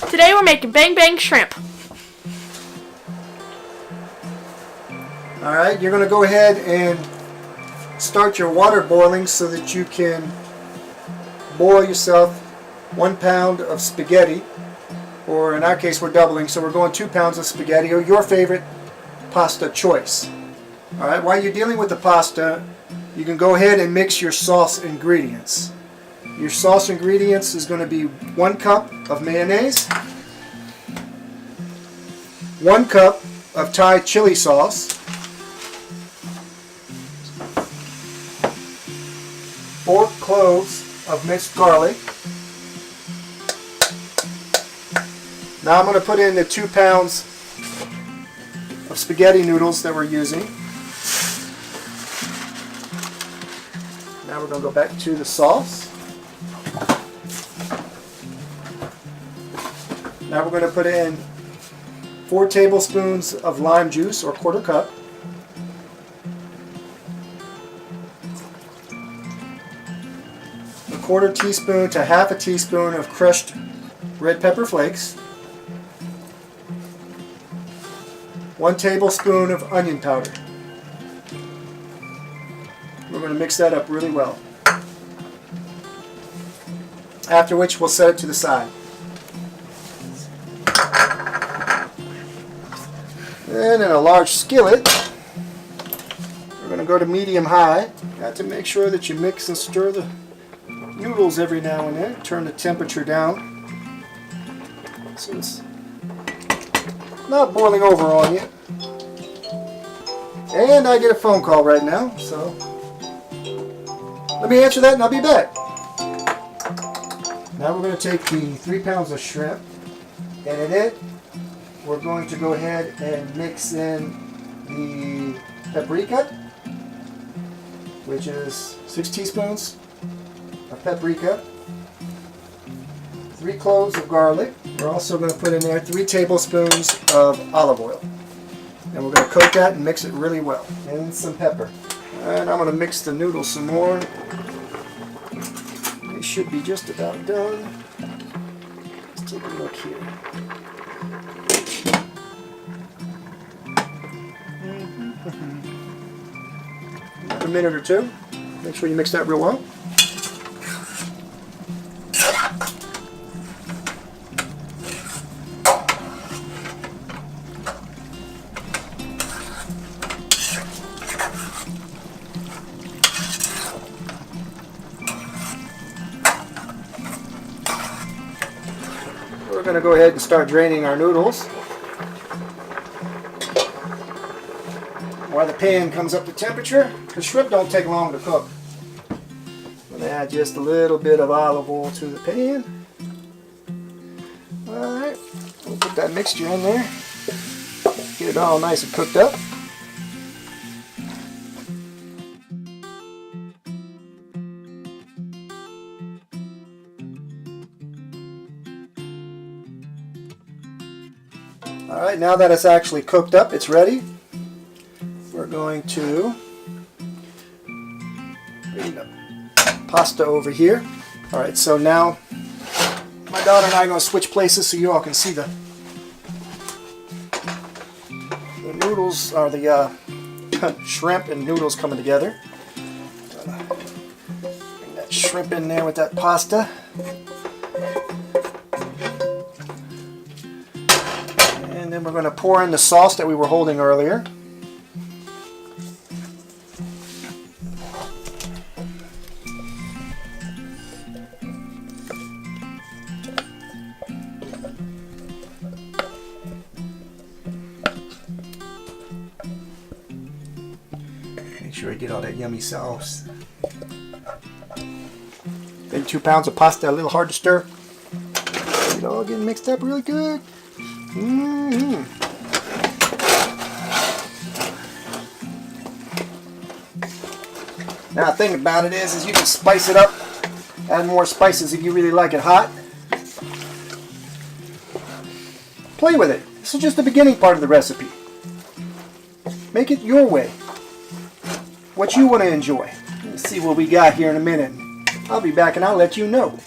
Today we're making bang bang shrimp. Alright, you're going to go ahead and start your water boiling so that you can boil yourself 1 pound of spaghetti, or in our case we're doubling, so we're going 2 pounds of spaghetti, or your favorite pasta choice. Alright, while you're dealing with the pasta, you can go ahead and mix your sauce ingredients. Your sauce ingredients is going to be 1 cup of mayonnaise, 1 cup of Thai chili sauce, 4 cloves of minced garlic. Now I'm going to put in the 2 pounds of spaghetti noodles that we're using. Now we're going to go back to the sauce. Now we're going to put in 4 tablespoons of lime juice, or 1/4 cup. A 1/4 teaspoon to 1/2 teaspoon of crushed red pepper flakes. 1 tablespoon of onion powder. We're going to mix that up really well. After which we'll set it to the side. And in a large skillet, we're going to go to medium-high. Got to make sure that you mix and stir the noodles every now and then. Turn the temperature down so it's not boiling over on you. And I get a phone call right now, so let me answer that and I'll be back. Now we're going to take the 3 pounds of shrimp, and in it we're going to go ahead and mix in the paprika, which is 6 teaspoons of paprika, 3 cloves of garlic. We're also going to put in there 3 tablespoons of olive oil. And we're going to coat that and mix it really well. And some pepper. And I'm going to mix the noodles some more. They should be just about done. Let's take a look here. Another minute or two. Make sure you mix that real well. We're going to go ahead and start draining our noodles. While the pan comes up to temperature, the shrimp don't take long to cook. I'm going to add just a little bit of olive oil to the pan. Alright, we'll put that mixture in there. Get it all nice and cooked up. Alright, now that it's actually cooked up, it's ready. We're going to bring the pasta over here. Alright, so now my daughter and I are going to switch places so you all can see the noodles, or the shrimp and noodles coming together. Bring that shrimp in there with that pasta. And then we're going to pour in the sauce that we were holding earlier. Make sure you get all that yummy sauce. Big 2 pounds of pasta, a little hard to stir. Get it all getting mixed up really good. Now the thing about it is you can spice it up, add more spices if you really like it hot. Play with it. This is just the beginning part of the recipe. Make it your way. What you want to enjoy. Let's see what we got here in a minute. I'll be back and I'll let you know.